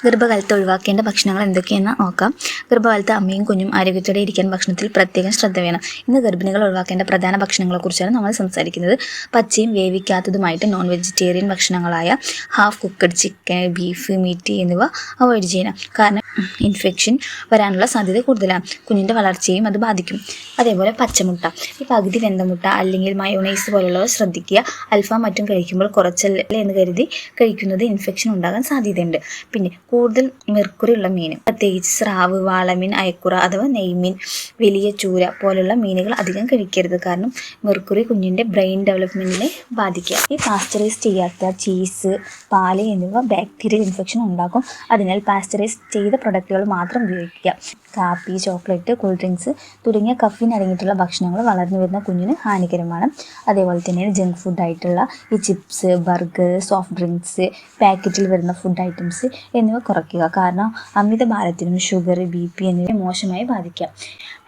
ഗർഭകാലത്ത് ഒഴിവാക്കേണ്ട ഭക്ഷണങ്ങൾ എന്തൊക്കെയെന്ന് നോക്കാം. ഗർഭകാലത്ത് അമ്മയും കുഞ്ഞും ആരോഗ്യത്തോടെ ഇരിക്കാൻ ഭക്ഷണത്തിൽ പ്രത്യേകം ശ്രദ്ധ വേണം. ഇന്ന് ഗർഭിണികൾ ഒഴിവാക്കേണ്ട പ്രധാന ഭക്ഷണങ്ങളെക്കുറിച്ചാണ് നമ്മൾ സംസാരിക്കുന്നത്. പച്ചയും വേവിക്കാത്തതുമായിട്ട് നോൺ വെജിറ്റേറിയൻ ഭക്ഷണങ്ങളായ half cooked chicken, beef, meat എന്നിവ അവോയ്ഡ് ചെയ്യണം. കാരണം ഇൻഫെക്ഷൻ വരാനുള്ള സാധ്യത കൂടുതലാണ്. കുഞ്ഞിൻ്റെ വളർച്ചയെയും അത് ബാധിക്കും. അതേപോലെ പച്ചമുട്ട, ഈ പകുതി വെന്ത മുട്ട അല്ലെങ്കിൽ മയോണൈസ് പോലുള്ളവ ശ്രദ്ധിക്കുക. അൽഫാം മറ്റും കഴിക്കുമ്പോൾ കുറച്ചല്ലേ എന്ന് കരുതി കഴിക്കുന്നത് ഇൻഫെക്ഷൻ ഉണ്ടാകാൻ സാധ്യതയുണ്ട്. പിന്നെ കൂടുതൽ മെർക്കുറി ഉള്ള മീൻ, പ്രത്യേകിച്ച് സ്രാവ്, വാളമീൻ, അയക്കുറ അഥവാ നെയ്മീൻ, വലിയ ചൂര പോലുള്ള മീനുകൾ അധികം കഴിക്കരുത്. കാരണം മെർക്കുറി കുഞ്ഞിൻ്റെ ബ്രെയിൻ ഡെവലപ്മെൻറ്റിനെ ബാധിക്കുക. ഈ പാസ്ചറൈസ് ചെയ്യാത്ത ചീസ്, പാല് എന്നിവ ബാക്ടീരിയൽ ഇൻഫെക്ഷൻ ഉണ്ടാക്കും. അതിനാൽ പാസ്ചറൈസ് ചെയ്ത പ്രൊഡക്റ്റുകൾ മാത്രം ഉപയോഗിക്കുക. കാപ്പി, ചോക്ലേറ്റ്, കൂൾ ഡ്രിങ്ക്സ് തുടങ്ങിയ കഫീൻ അടങ്ങിയിട്ടുള്ള ഭക്ഷണങ്ങൾ വളർന്നു വരുന്ന കുഞ്ഞിന് ഹാനികരമാണ്. അതേപോലെ തന്നെ ജങ്ക് ഫുഡായിട്ടുള്ള ഈ ചിപ്സ്, ബർഗർ, സോഫ്റ്റ് ഡ്രിങ്ക്സ്, പാക്കറ്റിൽ വരുന്ന ഫുഡ് ഐറ്റംസ് എന്നിവ കുറയ്ക്കുക. കാരണം അമിത ഭാരത്തിനും ഷുഗർ, BP എന്നിവ മോശമായി ബാധിക്കാം.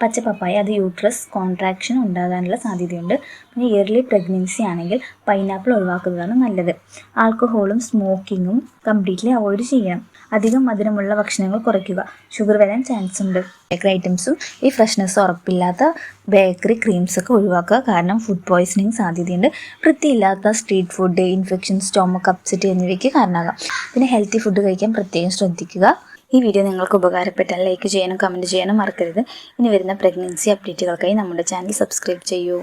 പച്ച പപ്പായ അത് യൂട്രസ് കോൺട്രാക്ഷൻ ഉണ്ടാകാനുള്ള സാധ്യതയുണ്ട്. പിന്നെ ഇയർലി പ്രഗ്നൻസി ആണെങ്കിൽ പൈനാപ്പിൾ ഒഴിവാക്കുന്നതാണ് നല്ലത്. ആൽക്കഹോളും സ്മോക്കിങ്ങും കംപ്ലീറ്റ്ലി അവോയ്ഡ് ചെയ്യണം. അധികം മധുരമുള്ള ഭക്ഷണങ്ങൾ കുറയ്ക്കുക. ഷുഗർ വരാൻ ചാൻസ് ഉണ്ട്. ബേക്കറി ഐറ്റംസും ഈ ഫ്രഷ്നെസ് ഉറപ്പില്ലാത്ത ബേക്കറി ക്രീംസൊക്കെ ഒഴിവാക്കുക. കാരണം ഫുഡ് പോയ്സണിങ് സാധ്യതയുണ്ട്. വൃത്തിയില്ലാത്ത street food infection, stomach upset എന്നിവയ്ക്ക് കാരണമാകാം. പിന്നെ ഹെൽത്തി ഫുഡ് കഴിക്കാൻ പ്രത്യേകം ശ്രദ്ധിക്കുക. ഈ വീഡിയോ നിങ്ങൾക്ക് ഉപകാരപ്പെട്ടാൽ ലൈക്ക് ചെയ്യാനും കമൻറ്റ് ചെയ്യാനും മറക്കരുത്. ഇനി വരുന്ന പ്രഗ്നൻസി അപ്ഡേറ്റുകൾക്കായി നമ്മുടെ ചാനൽ സബ്സ്ക്രൈബ് ചെയ്യൂ.